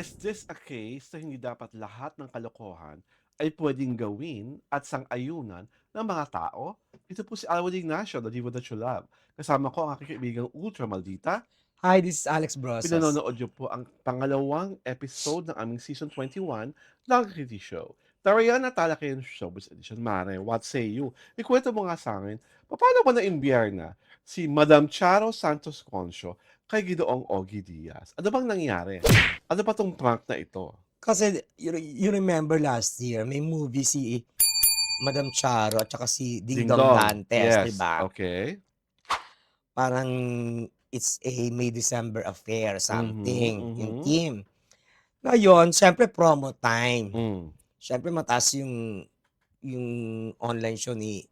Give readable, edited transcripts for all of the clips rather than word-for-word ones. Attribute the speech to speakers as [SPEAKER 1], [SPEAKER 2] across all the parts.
[SPEAKER 1] Is this a case na hindi dapat lahat ng kalokohan ay pwedeng gawin at sang-ayunan ng mga tao? Ito po si Alwin Ignacio, the Diva That You Love. Kasama ko ang aking kaibigang Ultra Maldita.
[SPEAKER 2] Hi, this is Alex Brosas.
[SPEAKER 1] Pinanonood niyo po ang pangalawang episode ng aming Season 21 ng Kitty Show. Tarayan at Talakayan Showbiz Edition. Mare, what say you? Ikwento mo nga sa akin, paano ba na-imbierna si Madam Charo Santos Concho kay Gidoong Ogie Diaz? Ano bang nangyari? Ano ba tong prank na ito?
[SPEAKER 2] Kasi you remember last year, may movie si Madam Charo at saka si Ding
[SPEAKER 1] Ding
[SPEAKER 2] Dong
[SPEAKER 1] dong.
[SPEAKER 2] Dantes, di
[SPEAKER 1] Yes,
[SPEAKER 2] ba?
[SPEAKER 1] okay.
[SPEAKER 2] Parang it's a May-December affair,
[SPEAKER 1] Mhm,
[SPEAKER 2] something, yung
[SPEAKER 1] mhm.
[SPEAKER 2] team. Ngayon, syempre promo time.
[SPEAKER 1] Hmm.
[SPEAKER 2] Syempre mataas yung online show ni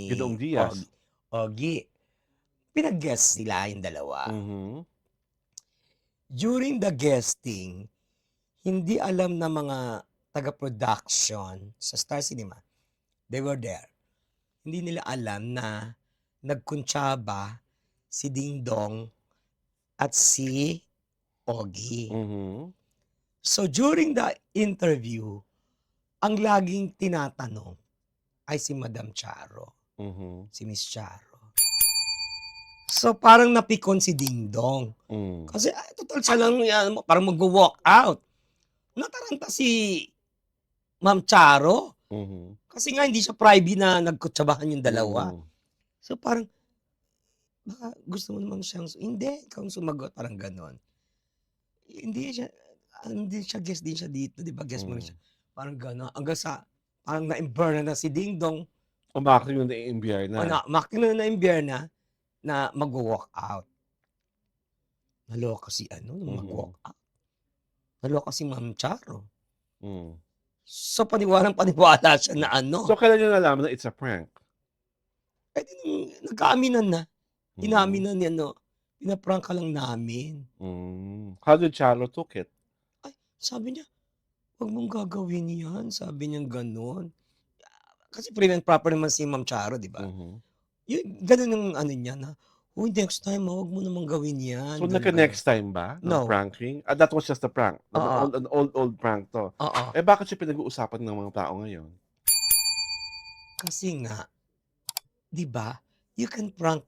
[SPEAKER 1] Gidoong Diaz.
[SPEAKER 2] Ogie. Pinag-guest sila yung dalawa.
[SPEAKER 1] Mhm.
[SPEAKER 2] During the guesting, hindi alam ng mga taga-production sa Star Cinema, they were there. Hindi nila alam na nagkuntsaba si Ding Dong at si Ogie.
[SPEAKER 1] Mhm.
[SPEAKER 2] So during the interview, ang laging tinatanong ay si Madam Charo,
[SPEAKER 1] Mhm.
[SPEAKER 2] si Miss Charo. So parang napikon si Ding Dong.
[SPEAKER 1] Hmm.
[SPEAKER 2] Kasi total siya lang yan, parang mag-walk out. Nataranta si Ma'am Charo.
[SPEAKER 1] Mhm.
[SPEAKER 2] Kasi nga hindi siya private na nagkutsabahan yung dalawa.
[SPEAKER 1] Mm.
[SPEAKER 2] So parang, baka gusto mo naman siyang, hindi, ikaw ang sumagot, parang ganon. Hindi siya guest din siya dito, di ba? Guest mo rin siya.
[SPEAKER 1] Mm.
[SPEAKER 2] Parang ganon. Hanggang sa, parang na-imburn na si Ding Dong,
[SPEAKER 1] Umakyat yung
[SPEAKER 2] o
[SPEAKER 1] naiimbierna.
[SPEAKER 2] makina na na na mag-walk out. Naloka si nung mag-walk
[SPEAKER 1] Mhm.
[SPEAKER 2] out. Naloka si Ma'am Charo.
[SPEAKER 1] Hmm.
[SPEAKER 2] So paniwalang-paniwala siya na
[SPEAKER 1] So, kailan niyo nalaman na it's a prank?
[SPEAKER 2] eh di nagkaaminan na.
[SPEAKER 1] Mhm.
[SPEAKER 2] Inamin na ni pinaprank ka lang namin.
[SPEAKER 1] How did Charo took it?
[SPEAKER 2] Ay, sabi niya, "Wag mong gagawin 'yan." Sabi niyang gano'n. Kasi prim and proper naman si Ma'am Charo, 'di ba?
[SPEAKER 1] Mhm.
[SPEAKER 2] Gano'n yung niya na, "Uy, next time, wag mo namang gawin
[SPEAKER 1] So,
[SPEAKER 2] 'yan." Gano'n.
[SPEAKER 1] nagka-next time ba ng
[SPEAKER 2] No,
[SPEAKER 1] pranking? That was just a prank,
[SPEAKER 2] oo,
[SPEAKER 1] an old prank 'to.
[SPEAKER 2] oo.
[SPEAKER 1] Eh, bakit siya pinag-uusapan ng mga tao ngayon?
[SPEAKER 2] Kasi nga, 'di ba, you can prank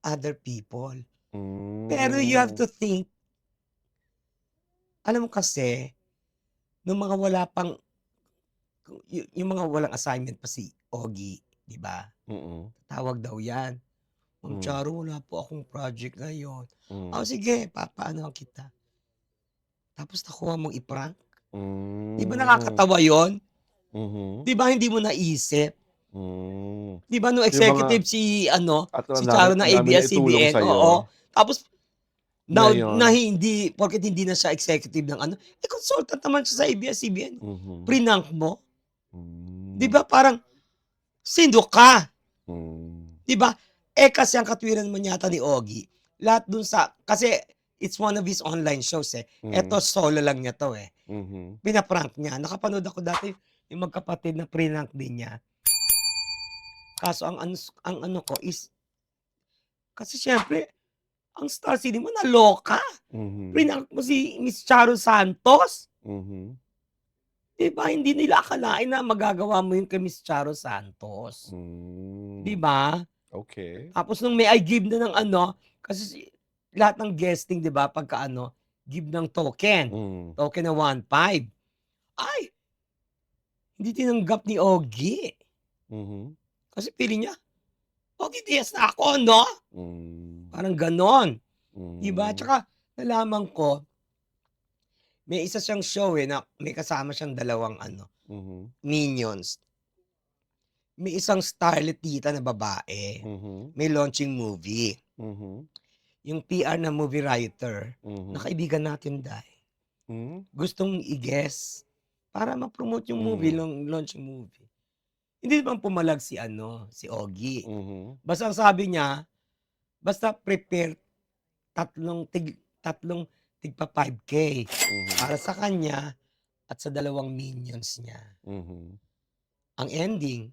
[SPEAKER 2] other people. Pero you have
[SPEAKER 1] Hmm.
[SPEAKER 2] to think, alam mo kasi, nung mga wala pang yung mga walang assignment pa si Ogie, 'di ba?
[SPEAKER 1] Mm.
[SPEAKER 2] Tawag daw 'yan, "Ma'am
[SPEAKER 1] Hmm.
[SPEAKER 2] Charo, wala po akong project ngayon." "O
[SPEAKER 1] Hmm.
[SPEAKER 2] sige, papaanohan kita." Tapos nakuha mong i-prank. 'Di ba
[SPEAKER 1] Hmm.
[SPEAKER 2] nakakatawa 'yon?
[SPEAKER 1] Mhm.
[SPEAKER 2] 'Di ba hindi mo naisip?
[SPEAKER 1] Hmm.
[SPEAKER 2] 'Di ba nung
[SPEAKER 1] Yung mga
[SPEAKER 2] executive
[SPEAKER 1] at
[SPEAKER 2] si Charo ng
[SPEAKER 1] ang dami naitulong
[SPEAKER 2] ABS-CBN, oo.
[SPEAKER 1] sa'yo,
[SPEAKER 2] Tapos now na
[SPEAKER 1] ngayon
[SPEAKER 2] hindi porket hindi na siya executive ng consultant naman siya sa ABS-CBN.
[SPEAKER 1] mhm.
[SPEAKER 2] Prinank mo? 'Di
[SPEAKER 1] Hmm.
[SPEAKER 2] ba parang, sino ka?
[SPEAKER 1] Hmm.
[SPEAKER 2] 'Di ba? Kasi ang katwiran naman yata ni Ogie, lahat dun kasi it's one of his online shows, eh.
[SPEAKER 1] Hmm.
[SPEAKER 2] Eto solo lang niya 'to, eh.
[SPEAKER 1] Mhm.
[SPEAKER 2] Pina-prank niya. Nakapanood ako dati yung magkapatid na prinank din niya. Kaso ang ko is, kasi siyempre ang Star Cinema naloka.
[SPEAKER 1] Mhm.
[SPEAKER 2] Prinank mo si Miss Charo Santos.
[SPEAKER 1] Mhm.
[SPEAKER 2] 'Di ba hindi nila akalain na magagawa mo yun kay Miss Charo Santos, 'di
[SPEAKER 1] Hmm.
[SPEAKER 2] ba?
[SPEAKER 1] Okey.
[SPEAKER 2] Tapos nung may I give na ng kasi lahat ng guesting, 'di ba, pagka give ng token,
[SPEAKER 1] Hmm.
[SPEAKER 2] token na 1.5. Ay, hindi tinanggap ni Ogie.
[SPEAKER 1] Mhm.
[SPEAKER 2] Kasi feeling niya, "Ogie Diaz na ako 'no?"
[SPEAKER 1] Hmm.
[SPEAKER 2] Parang gano'n, 'di ba?
[SPEAKER 1] Hmm.
[SPEAKER 2] Tsaka nalaman ko, may isa siyang show, na may kasama siyang dalawang
[SPEAKER 1] Mhm.
[SPEAKER 2] minions. May isang starlet tita na babae,
[SPEAKER 1] Mhm.
[SPEAKER 2] may launching movie.
[SPEAKER 1] Mhm.
[SPEAKER 2] Yung PR na movie writer, na
[SPEAKER 1] Mhm.
[SPEAKER 2] kaibigan natin dahil
[SPEAKER 1] Hmm.
[SPEAKER 2] gustong i-guest para ma-promote yung movie,
[SPEAKER 1] Hmm.
[SPEAKER 2] launching movie. Hindi naman pumalag si Ogie.
[SPEAKER 1] Mhm.
[SPEAKER 2] Basta ang sabi niya, basta prepare tatlong tigpa 5K
[SPEAKER 1] Mhm.
[SPEAKER 2] para sa kanya at sa dalawang minions niya.
[SPEAKER 1] Mhm.
[SPEAKER 2] Ang ending,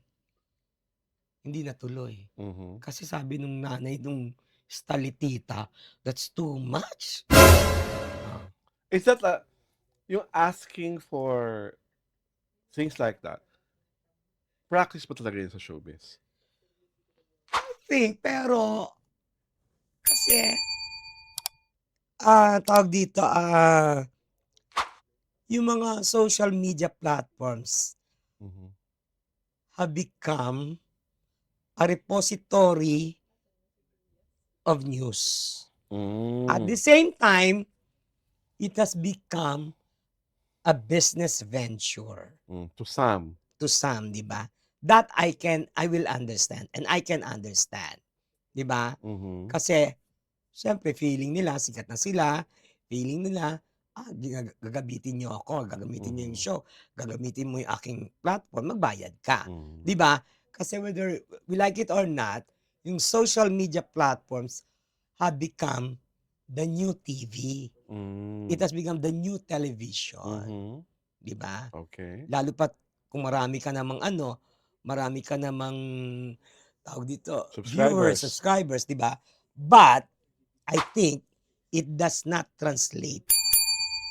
[SPEAKER 2] hindi natuloy.
[SPEAKER 1] Mhm.
[SPEAKER 2] Kasi sabi nung nanay nung stalitita, "That's too much." Oh.
[SPEAKER 1] Is that yung asking for things like that, practice pa talaga yun sa showbiz?
[SPEAKER 2] Pero kasi, tawag dito, yung mga social media platforms
[SPEAKER 1] Mhm.
[SPEAKER 2] have become a repository of news. At the
[SPEAKER 1] Hmm,
[SPEAKER 2] same time, it has become a business venture
[SPEAKER 1] to some.
[SPEAKER 2] to some, 'di ba? That I will understand and I can understand, 'di ba?
[SPEAKER 1] Mhm,
[SPEAKER 2] Kasi siyempre feeling nila sikat na sila, feeling nila, gagamitin niyo ako, gagamitin niyo yung
[SPEAKER 1] mhm,
[SPEAKER 2] show, gagamitin mo yung aking platform, magbayad ka,
[SPEAKER 1] mhm,
[SPEAKER 2] 'di ba? Kasi whether we like it or not, yung social media platforms have become the new TV. It
[SPEAKER 1] hmm,
[SPEAKER 2] has become the new television,
[SPEAKER 1] mhm,
[SPEAKER 2] 'di ba?
[SPEAKER 1] okey.
[SPEAKER 2] Lalo pa't kung marami ka namang, tawag dito, viewers,
[SPEAKER 1] Subscribers.
[SPEAKER 2] subscribers, 'di ba? But I think it does not translate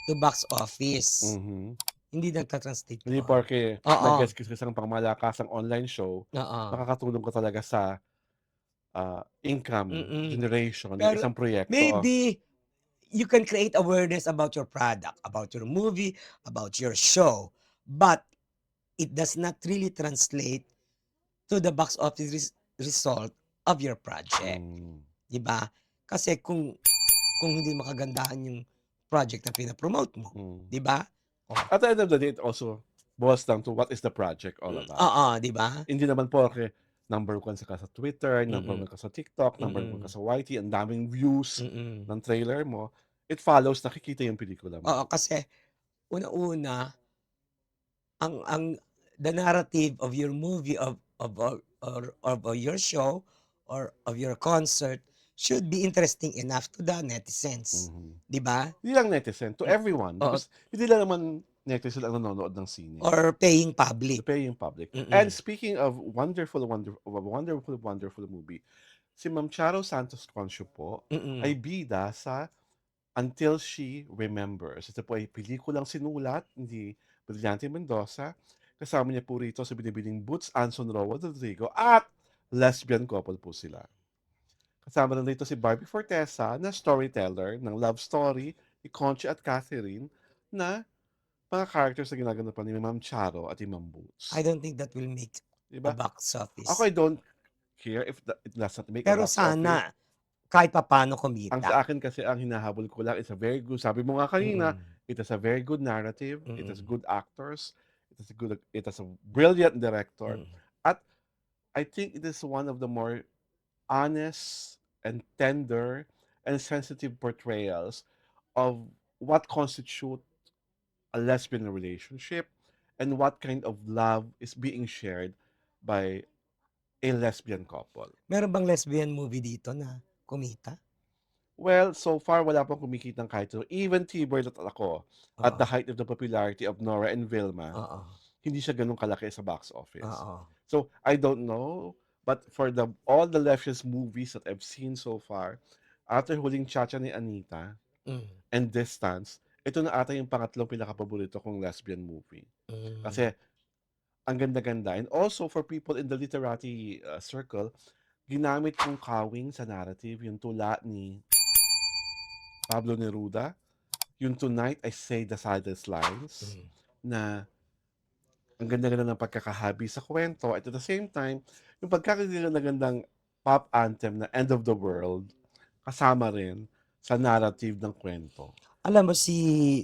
[SPEAKER 2] to box office.
[SPEAKER 1] Mhm.
[SPEAKER 2] Hindi nagta-translate
[SPEAKER 1] Hindi
[SPEAKER 2] 'yun.
[SPEAKER 1] porke
[SPEAKER 2] Oo,
[SPEAKER 1] nag-guest ka sa isang pangmalakasang online show,
[SPEAKER 2] oo,
[SPEAKER 1] makakatulong ka talaga sa, income
[SPEAKER 2] mm.
[SPEAKER 1] generation ng
[SPEAKER 2] Pero
[SPEAKER 1] isang proyekto.
[SPEAKER 2] maybe you can create awareness about your product, about your movie, about your show, but it does not really translate to the box office result of your project,
[SPEAKER 1] Hmm,
[SPEAKER 2] 'di ba? Kasi kung hindi makagandahan yung project na pina-promote mo,
[SPEAKER 1] hmm.
[SPEAKER 2] 'di ba? Oh,
[SPEAKER 1] At the end of the day, it also boils down to what is the project all about.
[SPEAKER 2] oo, 'di ba?
[SPEAKER 1] Hindi naman porke number 1 ka sa Twitter, number
[SPEAKER 2] Mm,
[SPEAKER 1] 1 ka sa TikTok, number 1 ka
[SPEAKER 2] mm,
[SPEAKER 1] sa YT, ang daming views
[SPEAKER 2] mm.
[SPEAKER 1] ng trailer mo, it follows nakikita yung pelikula mo.
[SPEAKER 2] Oo, kasi una-una ang the narrative of your movie, of your show or of your concert should be interesting enough to the netizens,
[SPEAKER 1] Mhm.
[SPEAKER 2] 'di ba?
[SPEAKER 1] Hindi lang netizen, to
[SPEAKER 2] Hmm,
[SPEAKER 1] everyone
[SPEAKER 2] oo,
[SPEAKER 1] because hindi lang naman netizen ang nanonood ng sine,
[SPEAKER 2] or paying
[SPEAKER 1] the
[SPEAKER 2] public.
[SPEAKER 1] paying public. And
[SPEAKER 2] Mm,
[SPEAKER 1] speaking of wonderful movie, si Ma'am Charo Santos Concio po
[SPEAKER 2] mm,
[SPEAKER 1] ay bida sa Until She Remembers. Ito po ay pelikulang sinulat ni Brillante Mendoza. Kasama niya po rito sa binibining Boots Anson Roa Rodrigo at lesbian couple po sila. Kasama rin dito si Barbie Fortesa na storyteller ng love story ni Conchi at Catherine na mga characters na ginaganapan ni Ma'am Charo at ni Ma'am
[SPEAKER 2] I
[SPEAKER 1] Boots.
[SPEAKER 2] don't think that will make
[SPEAKER 1] Di
[SPEAKER 2] a
[SPEAKER 1] ba?
[SPEAKER 2] box
[SPEAKER 1] Ako,
[SPEAKER 2] office.
[SPEAKER 1] I don't care if it does not make a
[SPEAKER 2] Pero
[SPEAKER 1] box office.
[SPEAKER 2] sana kahit papaano
[SPEAKER 1] Ang
[SPEAKER 2] kumita.
[SPEAKER 1] sa akin kasi ang hinahabol ko lang is a very good, sabi mo nga kanina,
[SPEAKER 2] Mm,
[SPEAKER 1] it has a very good narrative, it has
[SPEAKER 2] mm,
[SPEAKER 1] good actors, it has a brilliant director,
[SPEAKER 2] mm.
[SPEAKER 1] at I think it is one of the more honest and tender and sensitive portrayals of what constitute a lesbian relationship and what kind of love is being shared by a lesbian couple.
[SPEAKER 2] Meron bang lesbian movie dito na kumita?
[SPEAKER 1] Well, so far wala pang kumikitang kahit so even T-Boy at ako, at
[SPEAKER 2] Oo,
[SPEAKER 1] the height of the popularity of Nora and Vilma,
[SPEAKER 2] oo,
[SPEAKER 1] hindi siya gano'n kalaki sa box office.
[SPEAKER 2] oo.
[SPEAKER 1] So, I don't know, but for all the leftist movies that I've seen so far, after Huling Chacha ni Anita
[SPEAKER 2] Hmm,
[SPEAKER 1] and Distance, ito na ata yung pangatlong pinakapaborito kong lesbian movie.
[SPEAKER 2] hmm.
[SPEAKER 1] Kasi ang ganda-ganda, and also for people in the literary, circle, ginamit kong kawing sa narrative yung tula ni Pablo Neruda, yung Tonight I Say the Saddest Lines,
[SPEAKER 2] Hmm.
[SPEAKER 1] na ang ganda-ganda ng pagkakahabi sa kwento at the same time, yung pagkakaganda-gandang pop anthem na End of the World, kasama rin sa narrative ng kwento.
[SPEAKER 2] Alam mo si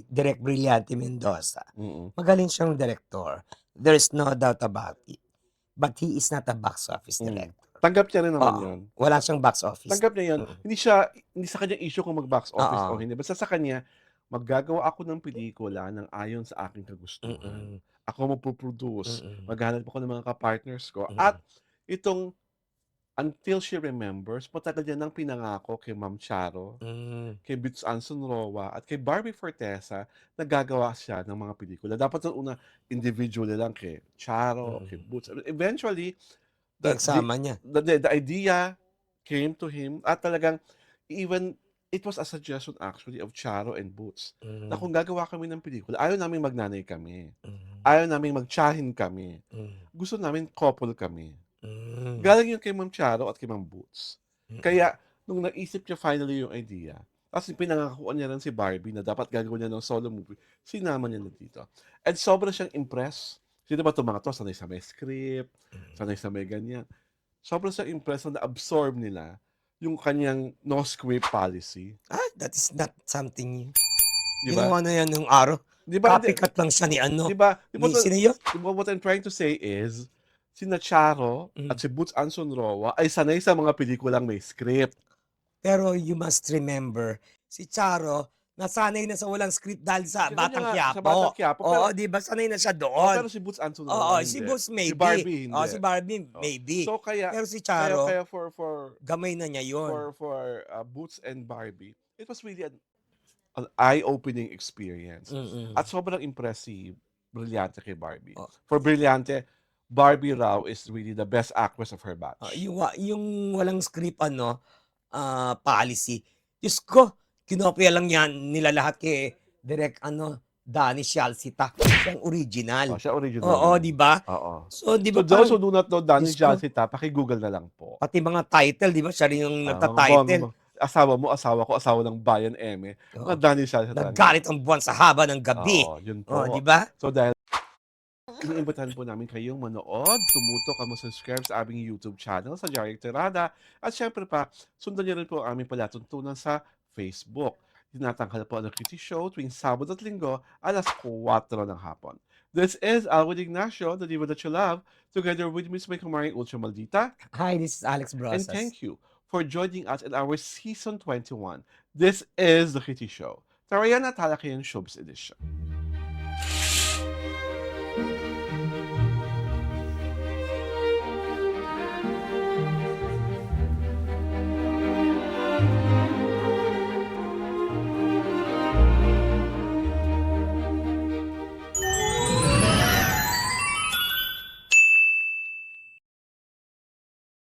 [SPEAKER 2] Direk Brilliante Mendoza,
[SPEAKER 1] Mm.
[SPEAKER 2] magaling siyang direktor, there's no doubt about it. But he is not a box office
[SPEAKER 1] Mm.
[SPEAKER 2] director.
[SPEAKER 1] Tanggap niya rin naman
[SPEAKER 2] Oo,
[SPEAKER 1] yun.
[SPEAKER 2] wala siyang box office.
[SPEAKER 1] Tanggap niya yun.
[SPEAKER 2] Mm,
[SPEAKER 1] Hindi sa kanyang issue kung mag-box office o
[SPEAKER 2] oo,
[SPEAKER 1] hindi. Basta sa kanya, maggagawa ako ng pelikula ng ayon sa aking kagustuhan.
[SPEAKER 2] mm,
[SPEAKER 1] Ako magpo-produce,
[SPEAKER 2] mm,
[SPEAKER 1] maghahanap ako ng mga ka-partners ko,
[SPEAKER 2] mm,
[SPEAKER 1] at itong Until She Remembers, matagal niya nang pinangako kay Ma'am Charo,
[SPEAKER 2] hmm,
[SPEAKER 1] kay Bits Anson Roa, at kay Barbie Fortesa na gagawa siya ng mga pelikula. Dapat nung una, individually lang kay Charo, kay
[SPEAKER 2] mm.
[SPEAKER 1] Boots. Eventually, the, the,
[SPEAKER 2] Pinagsama niya.
[SPEAKER 1] the idea came to him at talagang even it was a suggestion actually of Charo and Boots na
[SPEAKER 2] Hmm,
[SPEAKER 1] kung gagawa kami ng pelikula, ayaw naming magnanay kami,
[SPEAKER 2] hmm,
[SPEAKER 1] ayaw naming magtiyahin kami,
[SPEAKER 2] hmm,
[SPEAKER 1] gusto namin couple kami.
[SPEAKER 2] hmm,
[SPEAKER 1] Galing yun kay Ma'am Charo at kay Ma'am Boots.
[SPEAKER 2] mm.
[SPEAKER 1] Kaya nung naisip niya finally yung idea, tapos pinangakuan niya rin si Barbie na dapat gagawin niya ng solo movie, sinama niya na dito. And sobra siyang impressed. Kasi diba itong mga to, sanay sa may script, sanay sa may ganyan. Sobrang siyang impressed na na-absorb nila yung kanyang no script policy.
[SPEAKER 2] That is not something new.
[SPEAKER 1] Di ba?
[SPEAKER 2] Ginawa na yan nung araw.
[SPEAKER 1] Di ba? Hindi,
[SPEAKER 2] Copycat lang siya ni
[SPEAKER 1] di
[SPEAKER 2] ano,
[SPEAKER 1] ba? Di ba,
[SPEAKER 2] ni sino yun?
[SPEAKER 1] what I'm trying to say is, sina Charo at
[SPEAKER 2] Hmm.
[SPEAKER 1] si Boots Anson Roa ay sanay sa mga pelikulang may script.
[SPEAKER 2] Pero you must remember, si Charo, nasanay na sa walang script dahil sa
[SPEAKER 1] Kanya
[SPEAKER 2] Batang
[SPEAKER 1] nga, sa Batang
[SPEAKER 2] Quiapo.
[SPEAKER 1] Quiapo, pero
[SPEAKER 2] Oo, 'di ba sanay na siya
[SPEAKER 1] oh,
[SPEAKER 2] doon.
[SPEAKER 1] pero si Boots Anson
[SPEAKER 2] Oo,
[SPEAKER 1] Roa
[SPEAKER 2] si
[SPEAKER 1] hindi.
[SPEAKER 2] Boss
[SPEAKER 1] Si
[SPEAKER 2] maybe.
[SPEAKER 1] Barbie
[SPEAKER 2] Oo,
[SPEAKER 1] hindi.
[SPEAKER 2] si Barbie
[SPEAKER 1] Oh.
[SPEAKER 2] maybe.
[SPEAKER 1] So kaya
[SPEAKER 2] Pero si
[SPEAKER 1] kaya
[SPEAKER 2] Charo,
[SPEAKER 1] kaya for
[SPEAKER 2] gamay na niya yun.
[SPEAKER 1] Boots and Barbie, it was really an eye-opening experience.
[SPEAKER 2] Mm.
[SPEAKER 1] At sobrang impressive, Brillante kay Barbie.
[SPEAKER 2] Oh,
[SPEAKER 1] For Brillante, Barbie Rao is really the best actress of her batch.
[SPEAKER 2] yung walang script ano, policy. Diyos ko, kinopya lang yan nila lahat kay Direk ano, Danny Shalsita. Siyang original.
[SPEAKER 1] Oh, siya original
[SPEAKER 2] Oo,
[SPEAKER 1] yun.
[SPEAKER 2] 'di ba?
[SPEAKER 1] Oo.
[SPEAKER 2] So, 'di
[SPEAKER 1] So
[SPEAKER 2] ba
[SPEAKER 1] those
[SPEAKER 2] parang
[SPEAKER 1] who do not know Danny
[SPEAKER 2] Diyos ko,
[SPEAKER 1] Jalcita, paki-google na lang po.
[SPEAKER 2] pati mga title 'di ba siya rin yung
[SPEAKER 1] Mga bong,
[SPEAKER 2] nagta-title.
[SPEAKER 1] asawa mo, asawa ko, asawa ng bayan eme. Mga
[SPEAKER 2] Oo,
[SPEAKER 1] Danny Jalcita lang yan.
[SPEAKER 2] naggalit ang buwan sa haba ng gabi.
[SPEAKER 1] Oo, yun
[SPEAKER 2] Oh, 'di
[SPEAKER 1] po.
[SPEAKER 2] ba?
[SPEAKER 1] So dahil iniimbitahan po namin kayong manood, tumutok at mag-subscribe sa aming YouTube channel sa Jaric Terada. At syempre pa, sundan niyo rin po ang aming palatuntunan sa Facebook. Tinatanghal po ang Kitty Show tuwing Sabado at Linggo, alas 4 ng hapon. This is Alwin Ignacio, the diva that you love, together with Miss May Kumaring Ultra Maldita.
[SPEAKER 2] Hi, this is Alex
[SPEAKER 1] And
[SPEAKER 2] Brosas.
[SPEAKER 1] thank you for joining us in our Season 21. This is The Kitty Show. Tarayan at Halakayan Showbiz Edition.